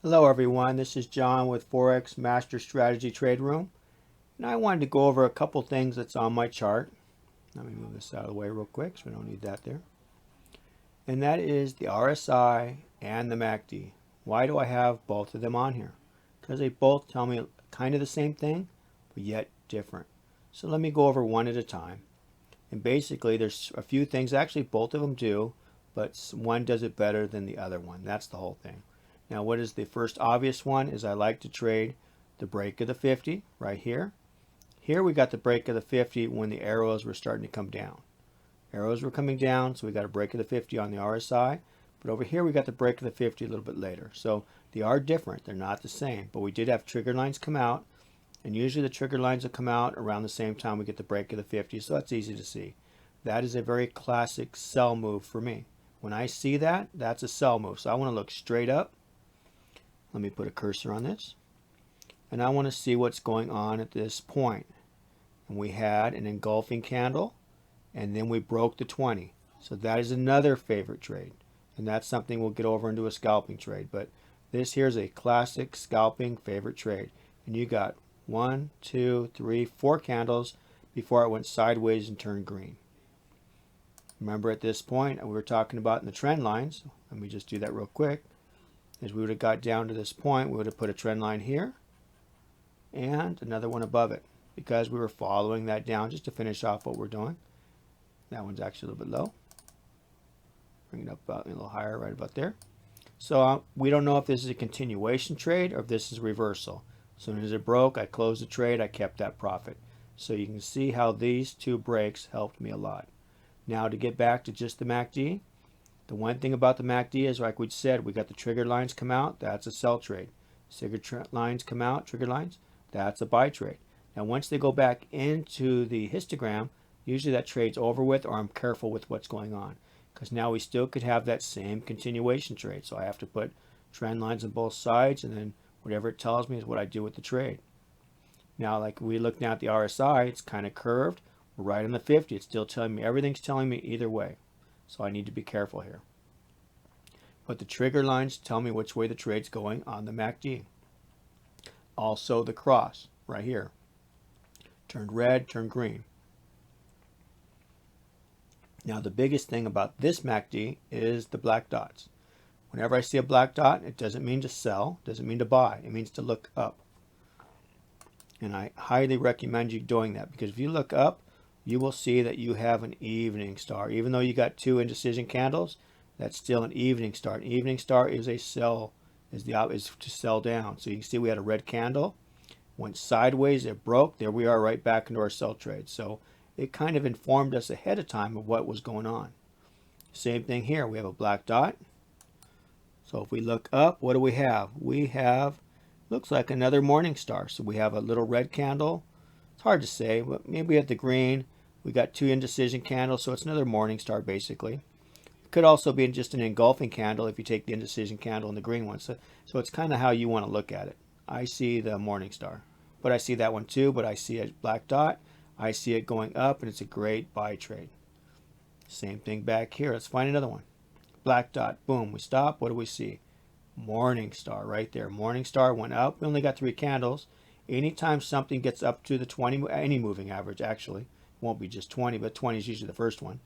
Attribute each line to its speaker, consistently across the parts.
Speaker 1: Hello everyone, this is John with Forex Master Strategy Trade Room, and I wanted to go over a couple things that's on my chart. Let me move this out of the way real quick so we don't need that there. And that is the RSI and the MACD. Why do I have both of them on here? Because they both tell me kind of the same thing, but yet different. So let me go over one at a time. And basically there's a few things, actually both of them do, but one does it better than the other one. That's the whole thing. Now what is the first obvious one is I like to trade the break of the 50 right here. Here we got the break of the 50 when the arrows were starting to come down. Arrows were coming down, so we got a break of the 50 on the RSI. But over here we got the break of the 50 a little bit later. So they are different. They're not the same. But we did have trigger lines come out. And usually the trigger lines will come out around the same time we get the break of the 50. So that's easy to see. That is a very classic sell move for me. When I see that, that's a sell move. So I want to look straight up. Let me put a cursor on this. And I want to see what's going on at this point. And we had an engulfing candle. And then we broke the 20. So that is another favorite trade. And that's something we'll get over into a scalping trade. But this here is a classic scalping favorite trade. And you got 1, 2, 3, 4 candles before it went sideways and turned green. Remember at this point, we were talking about in the trend lines. Let me just do that real quick. As we would have got down to this point, we would have put a trend line here and another one above it because we were following that down just to finish off what we're doing. That one's actually a little bit low. Bring it up about a little higher right about there. So we don't know if this is a continuation trade or if this is a reversal. As soon as it broke, I closed the trade, I kept that profit. So you can see how these two breaks helped me a lot. Now to get back to just the MACD, the one thing about the MACD is, like we said, we got the trigger lines come out, that's a sell trade. Trigger lines come out, trigger lines, that's a buy trade. Now once they go back into the histogram, usually that trade's over with, or I'm careful with what's going on. Because now we still could have that same continuation trade. So I have to put trend lines on both sides, and then whatever it tells me is what I do with the trade. Now like we look now at the RSI, it's kind of curved. We're right on the 50. It's still telling me, everything's telling me either way. So I need to be careful here. But the trigger lines tell me which way the trade's going on the MACD. Also the cross right here. Turned red, turned green. Now the biggest thing about this MACD is the black dots. Whenever I see a black dot, it doesn't mean to sell, doesn't mean to buy. It means to look up. And I highly recommend you doing that because if you look up, you will see that you have an evening star. Even though you got two indecision candles, that's still an evening star. An evening star is a sell, is to sell down. So you can see we had a red candle, went sideways, it broke. There we are right back into our sell trade. So it kind of informed us ahead of time of what was going on. Same thing here. We have a black dot. So if we look up, what do we have? We have, looks like another morning star. So we have a little red candle. It's hard to say, but maybe we have the green. We got two indecision candles, so it's another morning star basically. It could also be just an engulfing candle if you take the indecision candle and the green one. So it's kind of how you want to look at it. I see the morning star, but I see that one too, but I see a black dot. I see it going up, and it's a great buy trade. Same thing back here. Let's find another one. Black dot, boom, we stop. What do we see? Morning star right there. Morning star went up. We only got 3 candles. Anytime something gets up to the 20, any moving average actually, it won't be just 20, but 20 is usually the first one.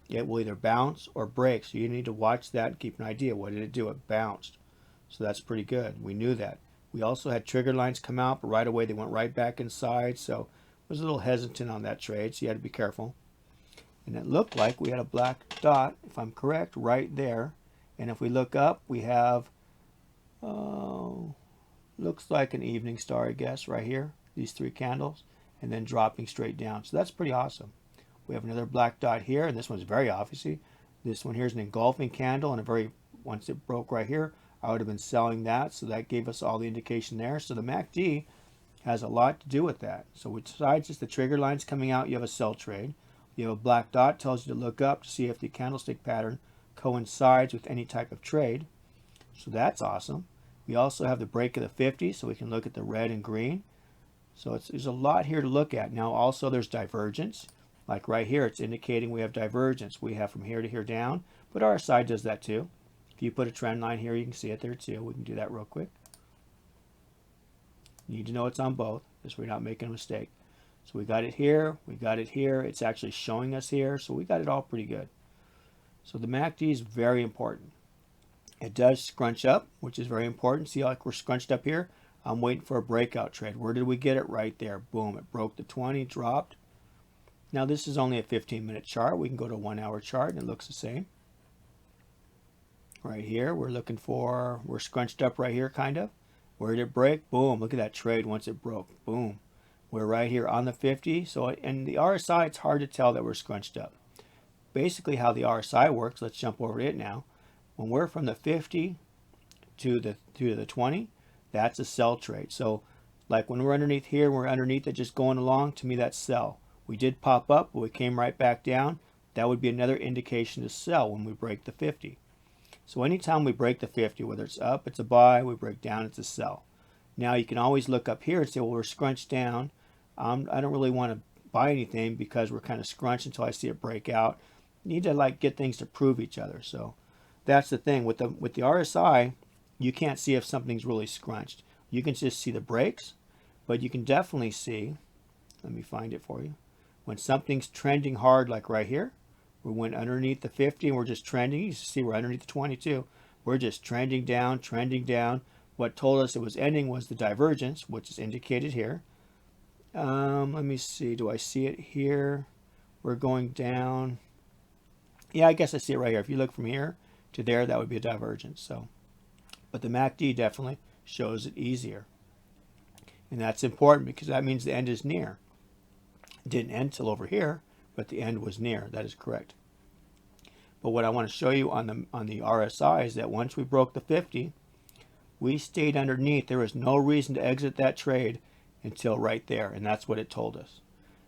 Speaker 1: It will either bounce or break. So you need to watch that and keep an idea. What did it do? It bounced. So that's pretty good. We knew that. We also had trigger lines come out, but right away they went right back inside. So I was a little hesitant on that trade, so you had to be careful. And it looked like we had a black dot, if I'm correct, right there. And if we look up, we have, looks like an evening star, I guess, right here. These 3 candles, and then dropping straight down. So that's pretty awesome. We have another black dot here, and this one's very obviously. This one here is an engulfing candle, and once it broke right here, I would have been selling that. So that gave us all the indication there. So the MACD has a lot to do with that. So besides just the trigger lines coming out, you have a sell trade. You have a black dot, tells you to look up to see if the candlestick pattern coincides with any type of trade. So that's awesome. We also have the break of the 50, so we can look at the red and green. So there's a lot here to look at. Now also there's divergence. Like right here, it's indicating we have divergence. We have from here to here down, but RSI does that too. If you put a trend line here, you can see it there too. We can do that real quick. You need to know it's on both, just so we're not making a mistake. So we got it here, we got it here. It's actually showing us here, so we got it all pretty good. So the MACD is very important. It does scrunch up, which is very important. See, like we're scrunched up here. I'm waiting for a breakout trade. Where did we get it? Right there. Boom. It broke the 20, dropped. Now this is only a 15-minute chart. We can go to a 1-hour chart and it looks the same. Right here, we're scrunched up right here, kind of. Where did it break? Boom. Look at that trade once it broke. Boom. We're right here on the 50. So, and the RSI, it's hard to tell that we're scrunched up. Basically how the RSI works, let's jump over to it now. When we're from the 50 to the 20, that's a sell trade. So like when we're underneath here, we're underneath it just going along, to me that's sell. We did pop up, but we came right back down. That would be another indication to sell when we break the 50. So anytime we break the 50, whether it's up, it's a buy, we break down, it's a sell. Now you can always look up here and say, well, we're scrunched down. I don't really want to buy anything because we're kind of scrunched until I see it break out. You need to like get things to prove each other. So that's the thing with the RSI, you can't see if something's really scrunched. You can just see the breaks, but you can definitely see, let me find it for you, when something's trending hard like right here. We went underneath the 50 and we're just trending. You see we're underneath the 22. We're just trending down, trending down. What told us it was ending was the divergence, which is indicated here. Let me see, do I see it here? We're going down. Yeah, I guess I see it right here. If you look from here to there, that would be a divergence. So, but the MACD definitely shows it easier. And that's important because that means the end is near. It didn't end till over here, but the end was near. That is correct. But what I want to show you on the RSI is that once we broke the 50, we stayed underneath. There was no reason to exit that trade until right there, and that's what it told us.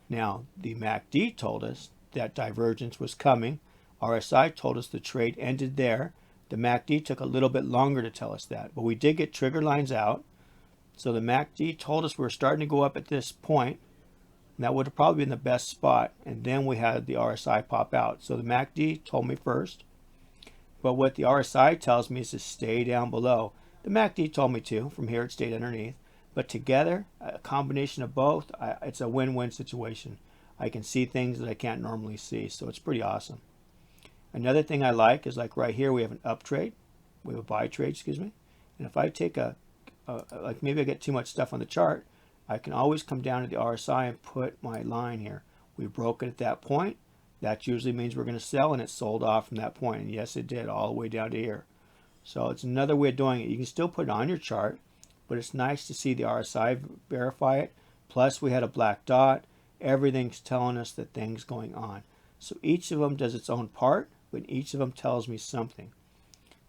Speaker 1: Now, the MACD told us that divergence was coming. RSI told us the trade ended there. The MACD took a little bit longer to tell us that, but we did get trigger lines out. So the MACD told us we were starting to go up at this point. And that would have probably been the best spot. And then we had the RSI pop out. So the MACD told me first. But what the RSI tells me is to stay down below. The MACD told me to. From here it stayed underneath. But together, a combination of both, it's a win-win situation. I can see things that I can't normally see. So it's pretty awesome. Another thing I like is like right here we have an up trade. We have a buy trade, excuse me. And if I take like maybe I get too much stuff on the chart, I can always come down to the RSI and put my line here. We broke it at that point. That usually means we're going to sell, and it sold off from that point. And yes, it did, all the way down to here. So it's another way of doing it. You can still put it on your chart, but it's nice to see the RSI verify it. Plus, we had a black dot. Everything's telling us that things going on. So each of them does its own part, but each of them tells me something.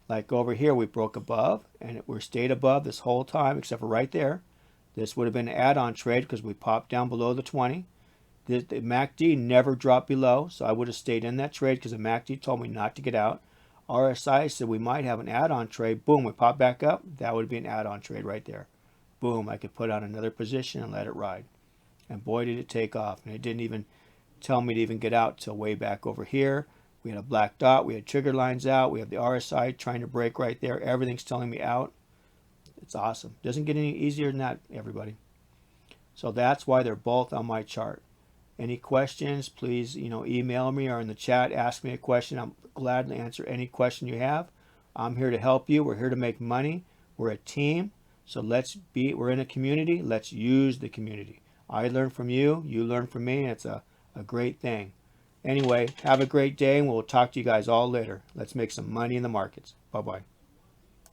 Speaker 1: Like over here, we broke above, and we stayed above this whole time, except for right there. This would have been an add-on trade because we popped down below the 20. The MACD never dropped below, so I would have stayed in that trade because the MACD told me not to get out. RSI said we might have an add-on trade. Boom, we pop back up. That would be an add-on trade right there. Boom, I could put on another position and let it ride. And boy, did it take off. And it didn't even tell me to even get out till way back over here. We had a black dot. We had trigger lines out. We have the RSI trying to break right there. Everything's telling me out. It's awesome. Doesn't get any easier than that, everybody. So that's why they're both on my chart. Any questions, please, email me or in the chat, ask me a question. I'm glad to answer any question you have. I'm here to help you. We're here to make money. We're a team. So we're in a community. Let's use the community. I learn from you. You learn from me. It's a great thing. Anyway, have a great day, and we'll talk to you guys all later. Let's make some money in the markets. Bye-bye.